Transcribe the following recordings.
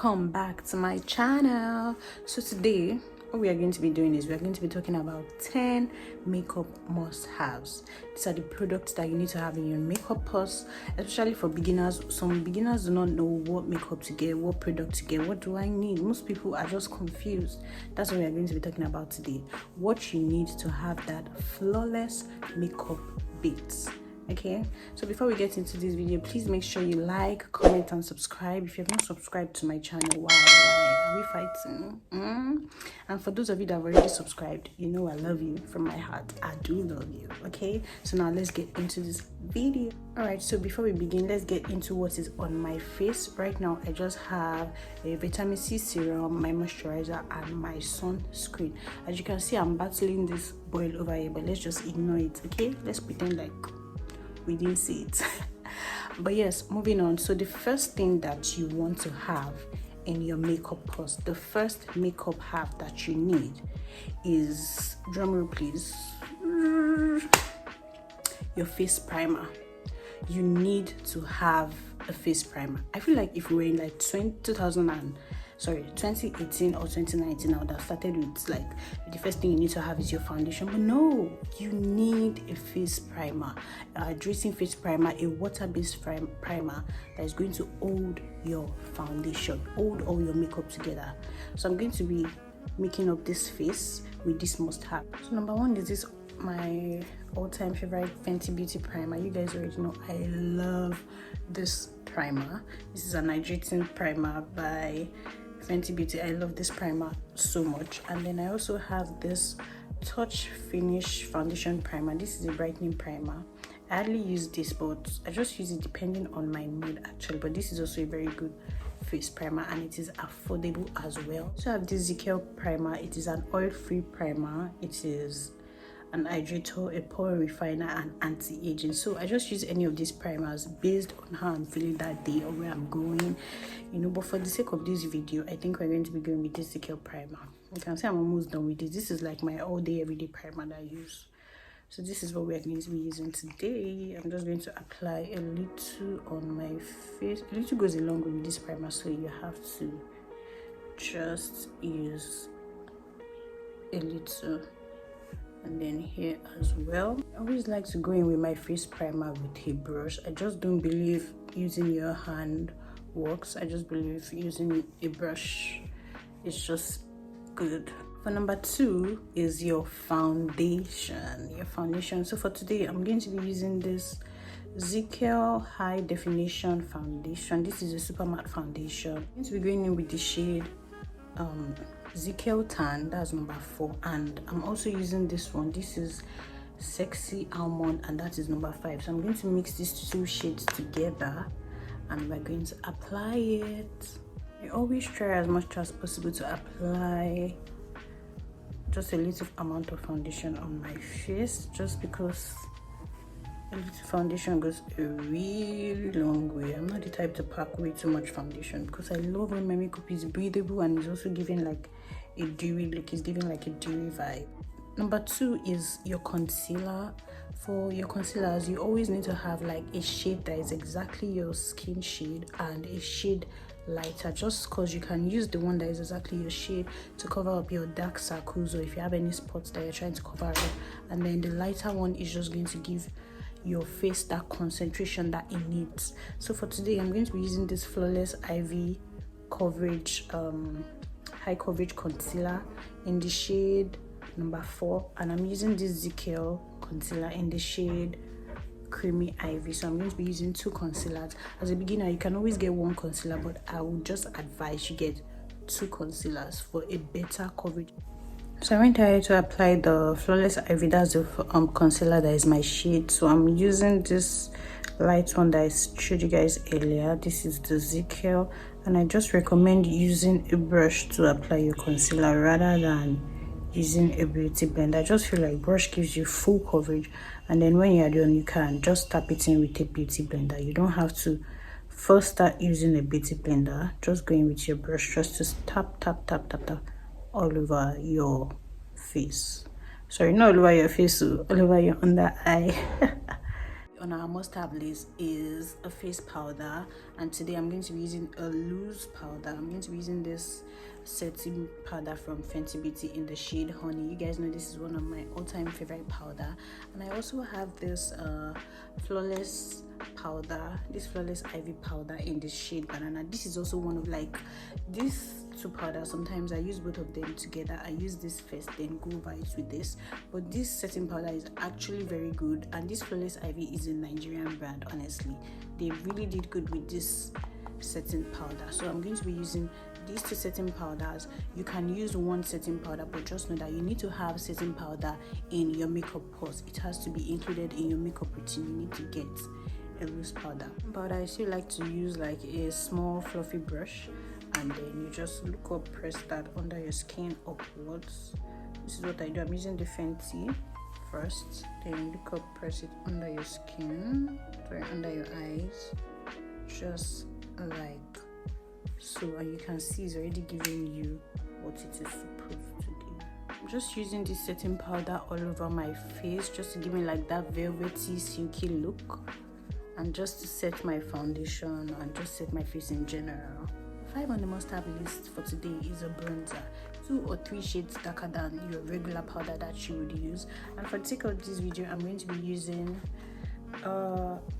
welcome back to my channel. So today what we are going to be doing is we are going to be talking about 10 makeup must-haves. These are the products that you need to have in your makeup purse, especially for beginners. Some beginners do not know what makeup to get, what product to get, what do I need. Most people are just confused. That's what we are going to be talking about today. What you need to have that flawless makeup base. Okay, so before we get into this video, please make sure you like, comment and subscribe. If you have not subscribed to my channel, why are we fighting? And for those of you that have already subscribed, you know I love you from my heart. I do love you. Okay, so now let's get into this video. All right, so before we begin, let's get into what is on my face right now. I just have a vitamin C serum, my moisturizer and my sunscreen. As you can see, I'm battling this boil over here, but let's just ignore it. Okay, let's pretend like we didn't see it. But yes, moving on. So the first thing that you want to have in your makeup purse, the first makeup have that you need is, drumroll please, your face primer. You need to have a face primer. I feel like if we were in like 2018 or 2019, I would have started with like the first thing you need to have is your foundation, but no, you need a face primer, a dressing face primer, a water-based primer that is going to hold your foundation, hold all your makeup together. So I'm going to be making up this face with this must-have. So number one is this, my all-time favorite Fenty Beauty primer. You guys already know I love this primer. This is an hydrating primer by Fenty Beauty. I love this primer so much. And then I also have this Touch Finish foundation primer. This is a brightening primer. I hardly use this, but I just use it depending on my mood actually. But this is also a very good face primer and it is affordable as well. So I have this ZKL primer. It is an oil-free primer. It is an hydrator, a pore refiner and anti-aging. So I just use any of these primers based on how I'm feeling that day or where I'm going, you know. But for the sake of this video, I think we're going to be going with this ZKL primer. You can see I'm almost done with this. This is like my all-day everyday primer that I use. So this is what we're going to be using today. I'm just going to apply a little on my face. A little goes a long way with this primer, so you have to just use a little. And then here as well. I always like to go in with my face primer with a brush. I just don't believe using your hand works. I just believe using a brush is just good. For number two is your foundation. So for today, I'm going to be using this ZKL High Definition Foundation. This is a super matte foundation. I'm going to be going in with the shade ZKL Tan, that's number 4, and I'm also using this one. This is Sexy Almond and that is number 5. So I'm going to mix these two shades together and we're going to apply it. I always try as much as possible to apply just a little amount of foundation on my face, just because a little foundation goes a really long way. I'm not the type to pack way too much foundation because I love when my makeup is breathable and it's also giving like a dewy look. It's giving like a dewy vibe. Number 2 is your concealer. For your concealers, you always need to have like a shade that is exactly your skin shade and a shade lighter, just because you can use the one that is exactly your shade to cover up your dark circles or if you have any spots that you're trying to cover up, and then the lighter one is just going to give your face that concentration that it needs. So for today, I'm going to be using this Flawless Ivy coverage high coverage concealer in the shade number 4, and I'm using this ZKL concealer in the shade Creamy Ivy. So I'm going to be using 2 concealers. As a beginner, you can always get 1 concealer, but I would just advise you get 2 concealers for a better coverage. So I went ahead to apply the Flawless Ivy. That's the concealer that is my shade. So I'm using this light one that I showed you guys earlier. This is the ZKL, and I just recommend using a brush to apply your concealer rather than using a beauty blender. I just feel like brush gives you full coverage, and then when you're done, you can just tap it in with a beauty blender. You don't have to first start using a beauty blender. Just go in with your brush, just to tap all over your face. Sorry, not all over your face, all over your under eye. on our must-have list is a face powder, and today I'm going to be using a loose powder. I'm going to be using this setting powder from Fenty Beauty in the shade Honey. You guys know this is one of my all-time favorite powder. And I also have this flawless powder, this flawless ivy powder in the shade Banana. This is also one of like these two powders. Sometimes I use both of them together. I use this first, then go over it with this. But this setting powder is actually very good, and this flawless ivy is a Nigerian brand. Honestly, they really did good with this setting powder. So I'm going to be using these two setting powders. You can use one setting powder, but just know that you need to have setting powder in your makeup purse. It has to be included in your makeup routine. You need to get a loose powder. But I still like to use like a small fluffy brush, and then you just look up, press that under your skin upwards. This is what I do. I'm using the Fenty first, then look up, press it under your skin, sorry, under your eyes, just like so, and you can see it's already giving you what it is supposed to give. I'm just using this setting powder all over my face just to give me like that velvety, silky look, and just to set my foundation and just set my face in general. 5 on the must-have list for today is a bronzer, 2 or 3 shades darker than your regular powder that you would use. And for the sake of this video, I'm going to be using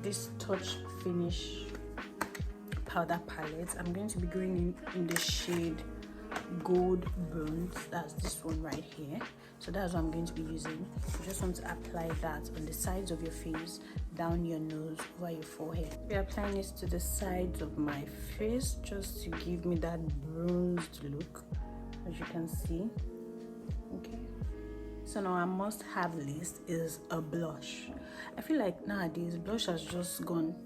this Touch Finish powder palette. I'm going to be going in the shade Gold Bronze. That's this one right here. So that's what I'm going to be using. You just want to apply that on the sides of your face, down your nose, over your forehead. We're applying this to the sides of my face just to give me that bronzed look, as you can see. Okay, so now our must-have list is a blush. I feel like nowadays blush has just gone.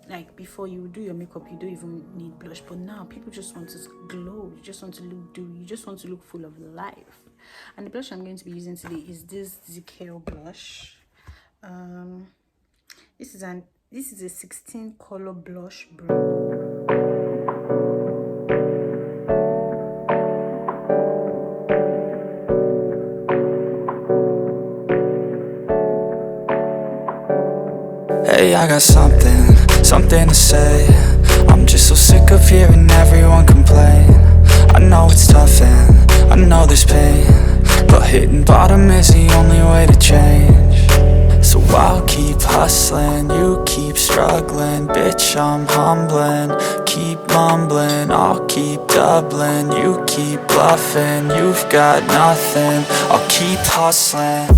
Like before, you do your makeup, you don't even need blush, but now people just want to glow. You just want to look dewy. You just want to look full of life. And the blush I'm going to be using today is this Zicale blush. This is a 16 color blush brown. Hey, I got something to say. I'm just so sick of hearing everyone complain. I know it's tough and I know there's pain, but hitting bottom is the only way to change. So I'll keep hustling, you keep struggling. Bitch, I'm humbling, keep mumbling. I'll keep doubling, you keep bluffing. You've got nothing, I'll keep hustling.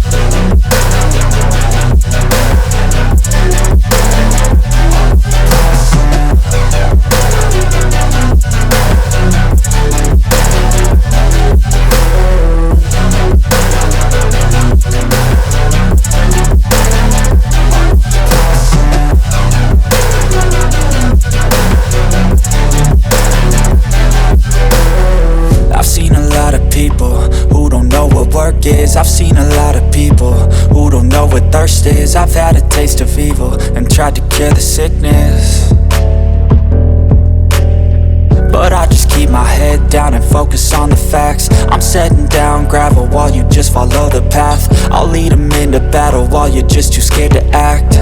I've seen a lot of people who don't know what thirst is. I've had a taste of evil and tried to cure the sickness, but I just keep my head down and focus on the facts. I'm setting down gravel while you just follow the path. I'll lead them into battle while you're just too scared to act.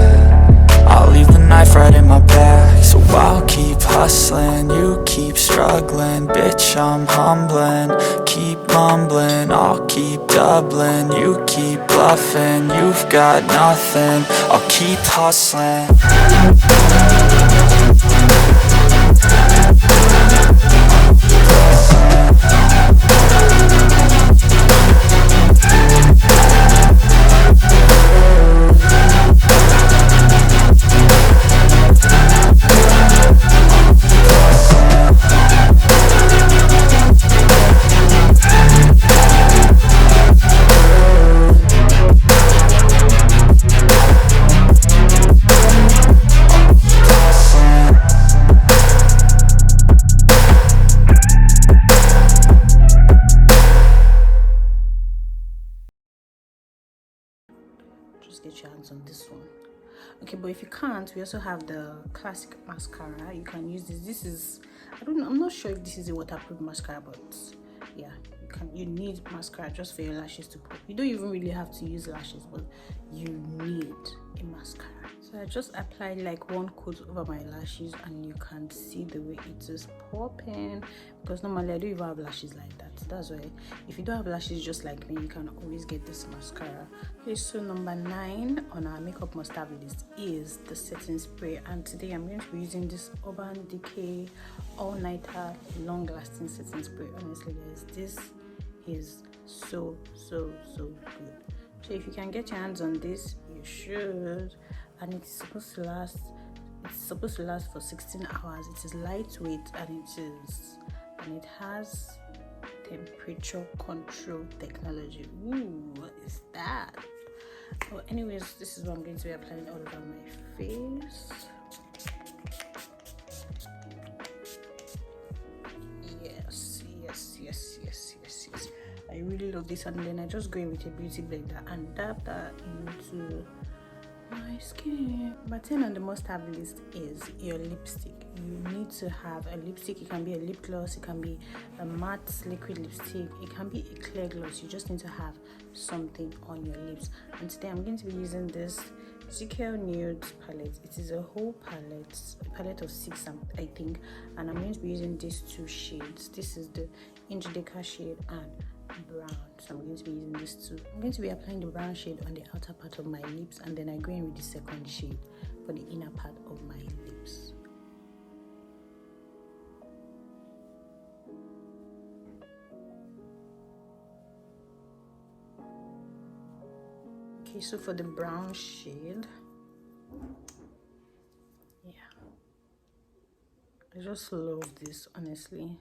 I'll leave the knife right in my back. So I'll keep hustling, you keep struggling. Bitch, I'm humbling, keep mumbling. I'll keep doubling, you keep bluffing. You've got nothing, I'll keep hustling. Just get your hands on this one. Okay, but if you can't, we also have the classic mascara. You can use this is, I'm not sure if this is a waterproof mascara, but yeah, you need mascara just for your lashes to pop. You don't even really have to use lashes, but you need a mascara. So I just applied like one coat over my lashes, and you can see the way it is popping, because normally I don't even have lashes like that. That's why if you don't have lashes just like me, you can always get this mascara. Okay, so number 9 on our makeup must-have list is the setting spray, and today I'm going to be using this Urban Decay all-nighter long-lasting setting spray. Honestly guys, this is so good. So if you can get your hands on this, you should. And it's supposed to last for 16 hours. It is lightweight, and it has temperature control technology. Ooh, what is that? Well, anyways, this is what I'm going to be applying all over my face. Yes. I really love this, and then I just go in with a beauty blender and dab that into my skin. Number 10 on the must-have list is your lipstick. You need to have a lipstick. It can be a lip gloss, it can be a matte liquid lipstick, it can be a clear gloss. You just need to have something on your lips. And today I'm going to be using this ZK Nude palette. It is a whole palette of 6, I think, and I'm going to be using these 2 shades. This is the Indica shade and brown, so I'm going to be using this too. I'm going to be applying the brown shade on the outer part of my lips, and then I go in with the second shade for the inner part of my lips. Okay, so for the brown shade, yeah, I just love this, honestly.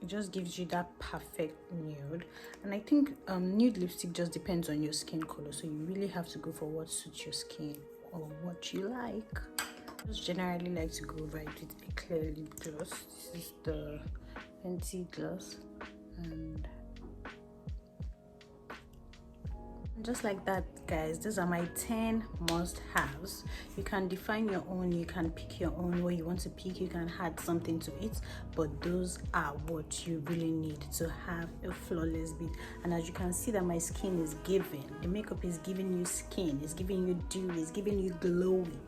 It just gives you that perfect nude, and I think nude lipstick just depends on your skin color, so you really have to go for what suits your skin or what you like. I just generally like to go right with a clear lip gloss. This is the Fenty gloss, and just like that guys, these are my 10 must-haves. You can define your own, you can pick your own what you want to pick, you can add something to it, but those are what you really need to have a flawless beat. And as you can see that my skin is giving, the makeup is giving you skin, it's giving you dew, it's giving you glowing.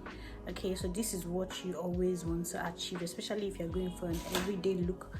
Okay, so this is what you always want to achieve, especially if you're going for an everyday look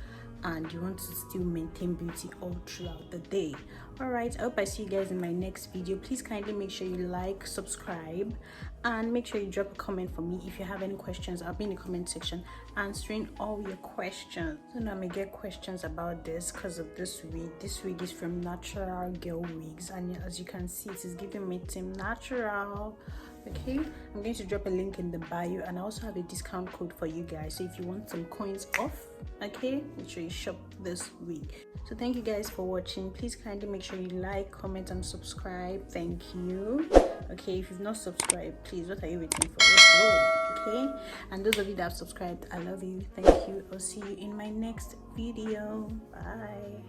and you want to still maintain beauty all throughout the day. All right, I hope I see you guys in my next video. Please kindly make sure you like, subscribe, and make sure you drop a comment for me if you have any questions. I'll be in the comment section answering all your questions. So now I may get questions about this because of this wig. This wig is from Natural Girl Wigs, and as you can see, it is giving me Team Natural. Okay, I'm going to drop a link in the bio, and I also have a discount code for you guys, so if you want some coins off, okay, make sure you shop this week. So thank you guys for watching. Please kindly make sure you like, comment, and subscribe. Thank you. Okay, if you've not subscribed, please, what are you waiting for? Let's go. Okay, and those of you that have subscribed, I love you. Thank you. I'll see you in my next video. Bye.